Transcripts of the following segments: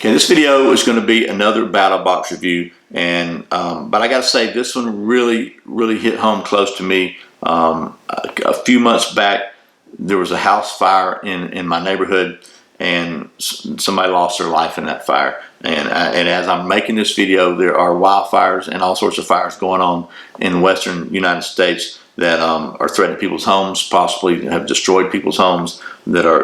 Okay, this video is going to be another Battlbox review, and but I got to say this one really hit home close to me. A few months back, there was a house fire in my neighborhood, and somebody lost their life in that fire. And as I'm making this video, there are wildfires and all sorts of fires going on in the western United States that are threatening people's homes, possibly have destroyed people's homes. They're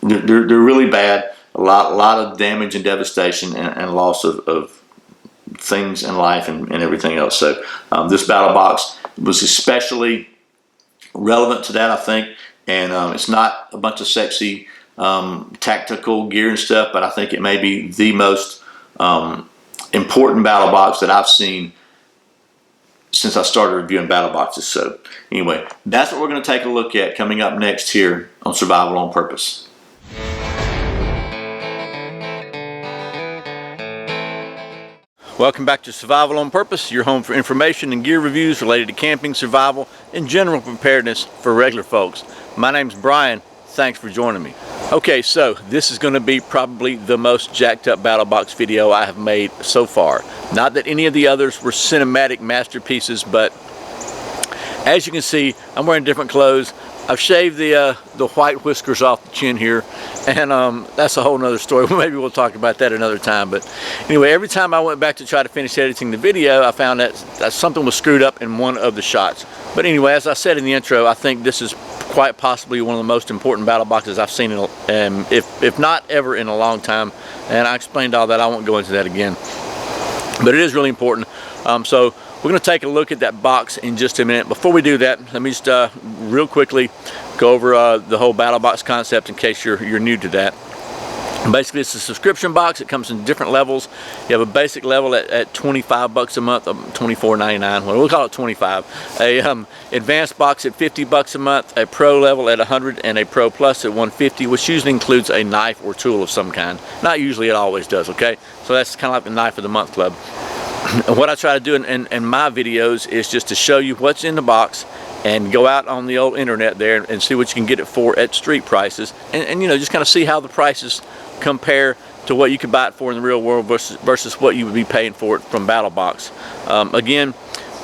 really bad. A lot of damage and devastation and loss of things in life and everything else. So this Battlbox was especially relevant to that, I think. And it's not a bunch of sexy tactical gear and stuff, but I think it may be the most important Battlbox that I've seen since I started reviewing Battlboxes. So anyway, that's what we're going to take a look at coming up next here on Survival on Purpose. Welcome back to Survival on Purpose, your home for information and gear reviews related to camping, survival, and general preparedness for regular folks. My name's Brian. Thanks for joining me. Okay, so this is going to be probably the most jacked up Battlbox video I have made so far. Not that any of the others were cinematic masterpieces, but as you can see, I'm wearing different clothes. I've shaved the white whiskers off the chin here, and that's a whole nother story. Maybe we'll talk about that another time. But anyway, every time I went back to try to finish editing the video, I found that something was screwed up in one of the shots. But anyway, as I said in the intro, I think this is quite possibly one of the most important Battlboxes I've seen, if not ever, in a long time. And I explained all that. I won't go into that again. But it is really important. So we're going to take a look at that box in just a minute. Before we do that, let me just real quickly go over the whole Battlbox concept in case you're new to that. Basically, it's a subscription box. It comes in different levels. You have a basic level at 25 bucks a month, $24.99. Well, we'll call it 25. A advanced box at 50 bucks a month, a pro level at 100, and a pro plus at 150, which usually includes a knife or tool of some kind. Not usually, it always does. Okay, so that's kind of like the knife of the month club. And what I try to do in my videos is just to show you what's in the box and go out on the old internet there and see what you can get it for at street prices, and you know, just kind of see how the prices compare to what you could buy it for in the real world versus what you would be paying for it from Battlbox. Again,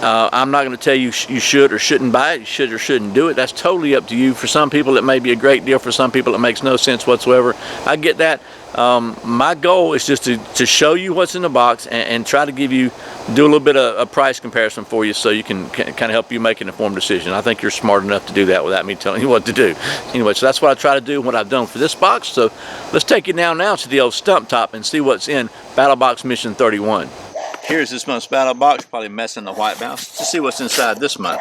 I'm not going to tell you you should or shouldn't buy it, you should or shouldn't do it. That's totally up to you. For some people it may be a great deal, for some people it makes no sense whatsoever. I get that. My goal is just to show you what's in the box and try to do a little bit of a price comparison for you, so you can kind of help you make an informed decision. I think you're smart enough to do that without me telling you what to do. Anyway, so that's what I try to do and what I've done for this box. So let's take you now to the old stump top and see what's in Battlbox Mission 31. Here's this month's Battlbox, probably messing the white balance, to see what's inside this month.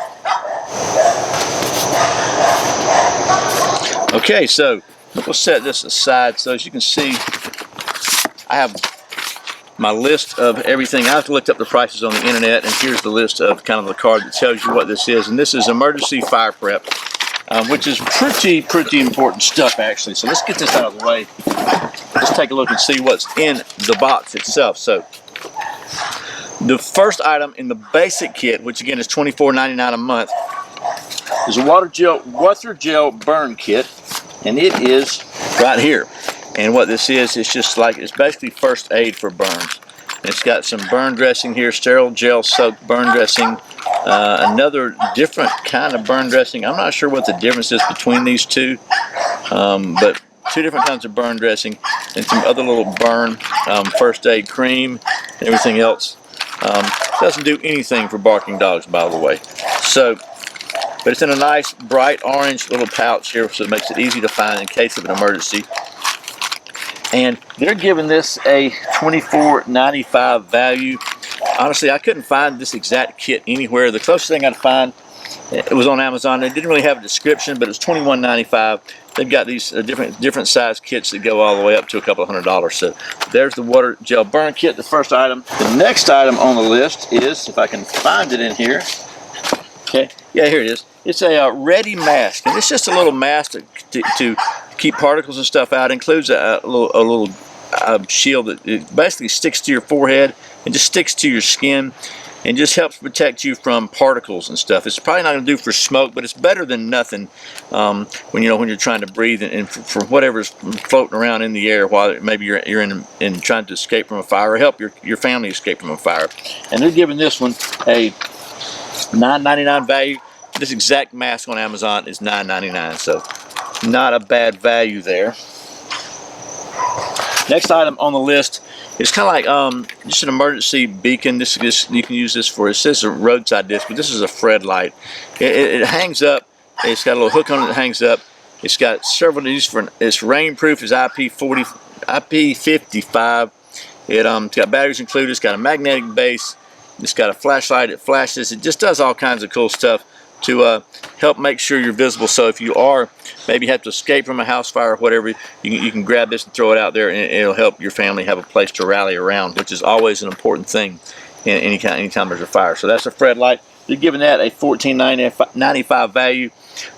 Okay, so we'll set this aside. So as you can see, I have my list of everything. I have to look up the prices on the internet, and here's the list of kind of the card that tells you what this is. And this is emergency fire prep, which is pretty important stuff, actually. So let's get this out of the way. Let's take a look and see what's in the box itself. So the first item in the basic kit, which again is $24.99 a month, is a water gel burn kit, and it is right here. And what this is just like, it's basically first aid for burns. And it's got some burn dressing here, sterile gel soaked burn dressing, another different kind of burn dressing. I'm not sure what the difference is between these two, but two different kinds of burn dressing, and some other little burn first aid cream and everything else. Doesn't do anything for barking dogs, by the way. So, but it's in a nice bright orange little pouch here, so it makes it easy to find in case of an emergency. And they're giving this a $24.95 value. Honestly, I couldn't find this exact kit anywhere. The closest thing I'd find, it was on Amazon. They didn't really have a description, but it was $21.95. They've got these different size kits that go all the way up to a couple of $100. So there's the water gel burn kit, the first item. The next item on the list is, if I can find it in here. Okay, yeah, here it is. It's a ready mask, and it's just a little mask to keep particles and stuff out. It includes a little shield that it basically sticks to your forehead and just sticks to your skin. and just helps protect you from particles and stuff. It's probably not going to do for smoke, but it's better than nothing when you're trying to breathe and for whatever's floating around in the air while maybe you're in trying to escape from a fire or help your family escape from a fire. And they're giving this one a $9.99 value. This exact mask on Amazon is $9.99, so not a bad value there. Next item on the list is kind of like just an emergency beacon. This you can use this for. It says a roadside disc, but this is a Fred light. It hangs up. It's got a little hook on it that hangs up. It's got several uses for. It's rainproof. It's IP55. It's got batteries included. It's got a magnetic base. It's got a flashlight. It flashes. It just does all kinds of cool stuff to help make sure you're visible. So if you are maybe have to escape from a house fire or whatever, you can grab this and throw it out there, and it'll help your family have a place to rally around, which is always an important thing anytime there's a fire. So that's a Fred light. They're giving that a $14.95 value.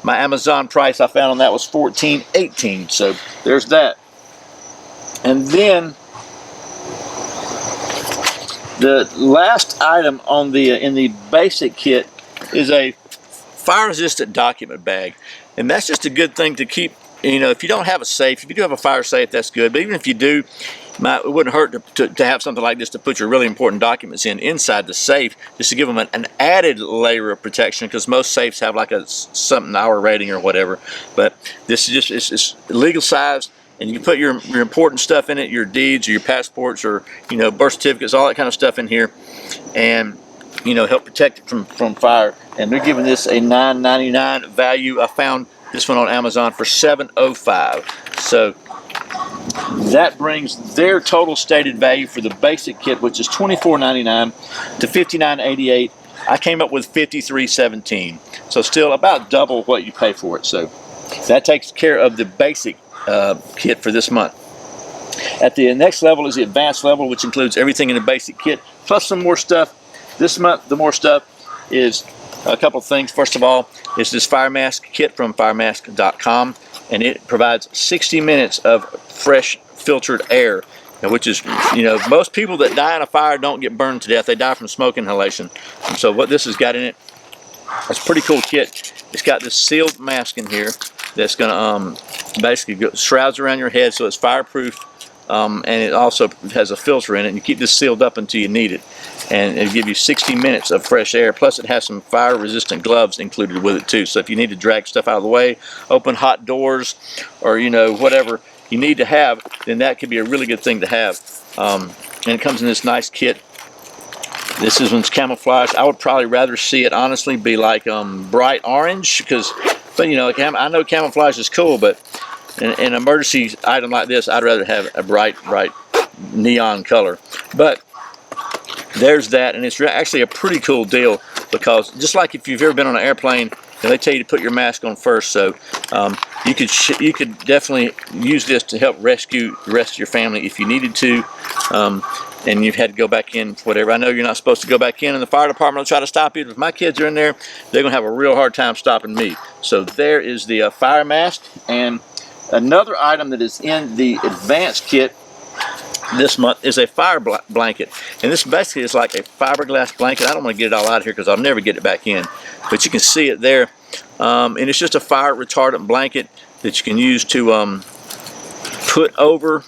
My Amazon price I found on that was $14.18. So there's that. And then the last item on in the basic kit is a fire-resistant document bag, and that's just a good thing to keep. If you don't have a safe, if you do have a fire safe, that's good. But even if you do, it wouldn't hurt to have something like this to put your really important documents inside the safe, just to give them an added layer of protection, because most safes have like a something hour rating or whatever. But this is just it's legal size, and you can put your important stuff in it, your deeds or your passports or birth certificates, all that kind of stuff in here, and help protect it from fire. And they're giving this a $9.99 value. I found this one on Amazon for $7.05. So that brings their total stated value for the basic kit, which is $24.99, to $59.88. I came up with $53.17. So still about double what you pay for it. So that takes care of the basic kit for this month. At the next level is the advanced level, which includes everything in the basic kit plus some more stuff. This month, the more stuff is a couple of things. First of all, is this fire mask kit from firemask.com, and it provides 60 minutes of fresh filtered air, which is, most people that die in a fire don't get burned to death. They die from smoke inhalation. And so what this has got in it, it's a pretty cool kit. It's got this sealed mask in here that's going to basically shrouds around your head, so it's fireproof. And it also has a filter in it, and you keep this sealed up until you need it, and it'll give you 60 minutes of fresh air. Plus it has some fire resistant gloves included with it too, so if you need to drag stuff out of the way, open hot doors, or whatever you need to have, then that could be a really good thing to have. And it comes in this nice kit. This one's camouflage. I would probably rather see it honestly be like bright orange, but I know camouflage is cool, but an emergency item like this, I'd rather have a bright neon color. But there's that, and it's actually a pretty cool deal, because just like if you've ever been on an airplane, they tell you to put your mask on first. So you could definitely use this to help rescue the rest of your family if you needed to, and you've had to go back in, whatever. I know you're not supposed to go back in, and the fire department will try to stop you. If my kids are in there, they're going to have a real hard time stopping me. So there is the fire mask. And another item that is in the advanced kit this month is a fire blanket, and this basically is like a fiberglass blanket. I don't want to get it all out of here because I'll never get it back in, but you can see it there, and it's just a fire retardant blanket that you can use to put over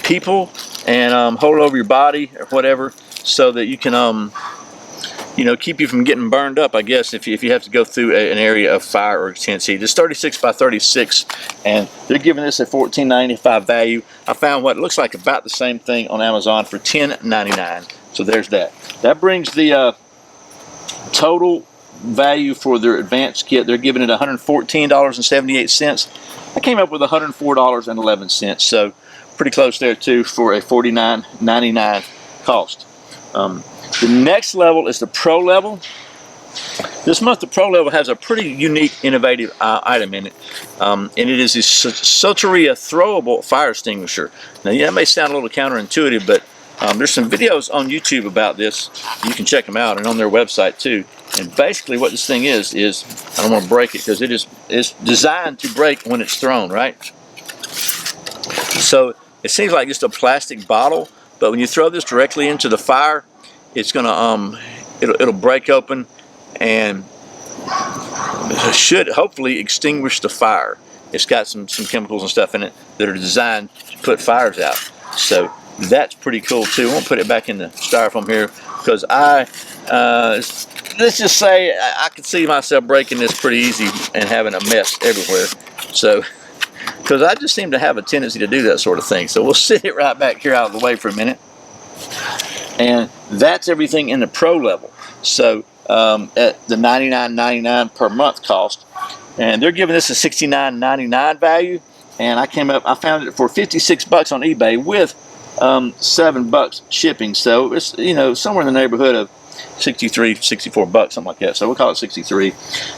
people and hold over your body or whatever, so that you can keep you from getting burned up, I guess, if you have to go through an area of fire or intense heat. It's 36 by 36, and they're giving this a $14.95 value. I found what looks like about the same thing on Amazon for $10.99. So there's that. That brings the total value for their advanced kit. They're giving it $114.78. I came up with $104.11, so pretty close there too for a $49.99 cost. The next level is the Pro level. This month the Pro level has a pretty unique, innovative item in it, and it is this Soteria throwable fire extinguisher. Now, that may sound a little counterintuitive, but there's some videos on YouTube about this. You can check them out, and on their website too. And basically what this thing is I don't want to break it, because it's designed to break when it's thrown, right? So it seems like just a plastic bottle, but when you throw this directly into the fire, it's going to it'll break open and should hopefully extinguish the fire. It's got some chemicals and stuff in it that are designed to put fires out. So that's pretty cool too. I won't put it back in the styrofoam here because let's just say I could see myself breaking this pretty easy and having a mess everywhere. So, because I just seem to have a tendency to do that sort of thing. So we'll sit it right back here out of the way for a minute. And that's everything in the pro level. So at the $99.99 per month cost, and they're giving this a $69.99 value. And I found it for 56 bucks on eBay with $7 shipping. So it's, you know, somewhere in the neighborhood of 63, 64 bucks, something like that. So we'll call it 63.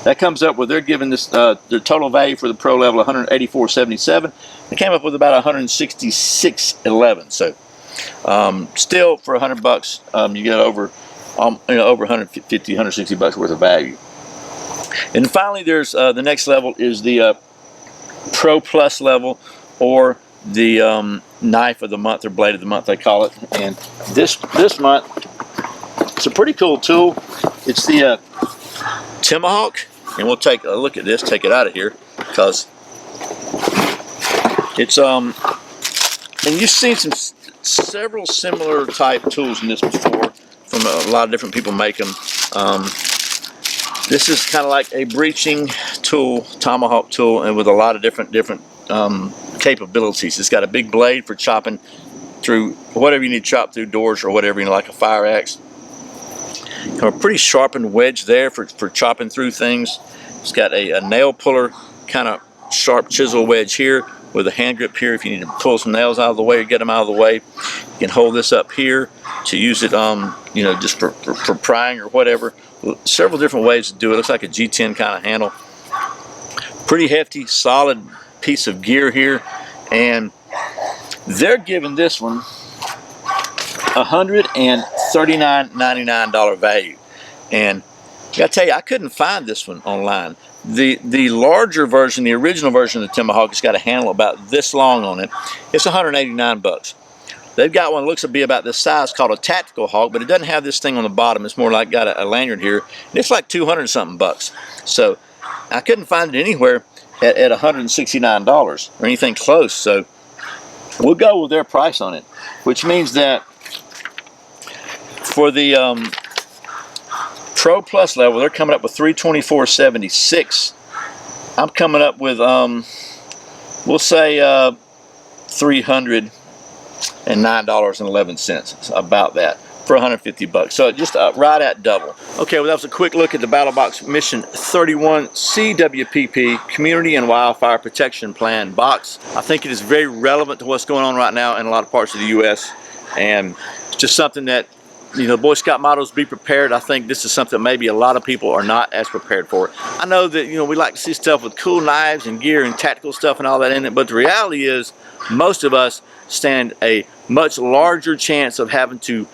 That comes up with, they're giving this their total value for the pro level $184.77. They came up with about $166.11. So still for $100 you get over over 150, 160 bucks worth of value. And finally, there's the next level is the Pro Plus level, or the knife of the month, or blade of the month they call it. And this month, it's a pretty cool tool. It's the Tomahawk, and we'll take a look at this, take it out of here, because it's and you've seen several similar type tools in this before from a lot of different people make them. This is kind of like a breaching tool, tomahawk tool, and with a lot of different capabilities. It's got a big blade for chopping through whatever you need to chop through, doors or whatever, you know, like a fire axe. A pretty sharpened wedge there for chopping through things. It's got a nail puller, kind of sharp chisel wedge here with a hand grip here if you need to pull some nails out of the way or get them out of the way. You can hold this up here to use it, you know, just for prying or whatever. Several different ways to do it. Looks like a G10 kind of handle. Pretty hefty, solid piece of gear here, and they're giving this one $139.99 value. And I gotta tell you, I couldn't find this one online. The larger version, the original version of the Tomahawk, has got a handle about this long on it. It's 189 bucks. They've got one that looks to be about this size called a Tactical Hawk, but it doesn't have this thing on the bottom. It's more like got a lanyard here. And it's like 200 something bucks. So I couldn't find it anywhere at $169 or anything close. So we'll go with their price on it, which means that for the Pro Plus level, they're coming up with $324.76. I'm coming up with we'll say $309.11, about that, for 150 bucks. So just right at double. Okay, well, that was a quick look at the Battlbox Mission 31 CWPP Community and Wildfire Protection Plan box. I think it is very relevant to what's going on right now in a lot of parts of the U.S. and it's just something that, you know, Boy Scout motto is be prepared. I think this is something maybe a lot of people are not as prepared for. I know that, you know, we like to see stuff with cool knives and gear and tactical stuff and all that in it, but the reality is most of us stand a much larger chance of having to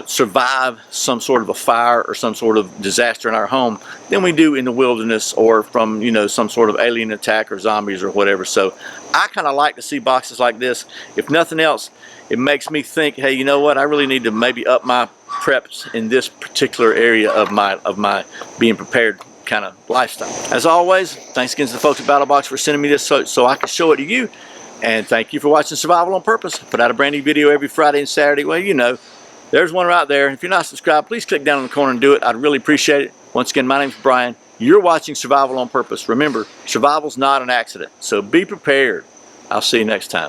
survive some sort of a fire or some sort of disaster in our home than we do in the wilderness or from, you know, some sort of alien attack or zombies or whatever. So I kind of like to see boxes like this. If nothing else, it makes me think, hey, you know what, I really need to maybe up my preps in this particular area of my being prepared kind of lifestyle. As always, thanks again to the folks at Battlebox for sending me this so I can show it to you. And thank you for watching Survival on Purpose. I put out a brand new video every Friday and Saturday. Well, you know, there's one right there. If you're not subscribed, please click down in the corner and do it. I'd really appreciate it. Once again, my name's Brian. You're watching Survival on Purpose. Remember, survival's not an accident, so be prepared. I'll see you next time.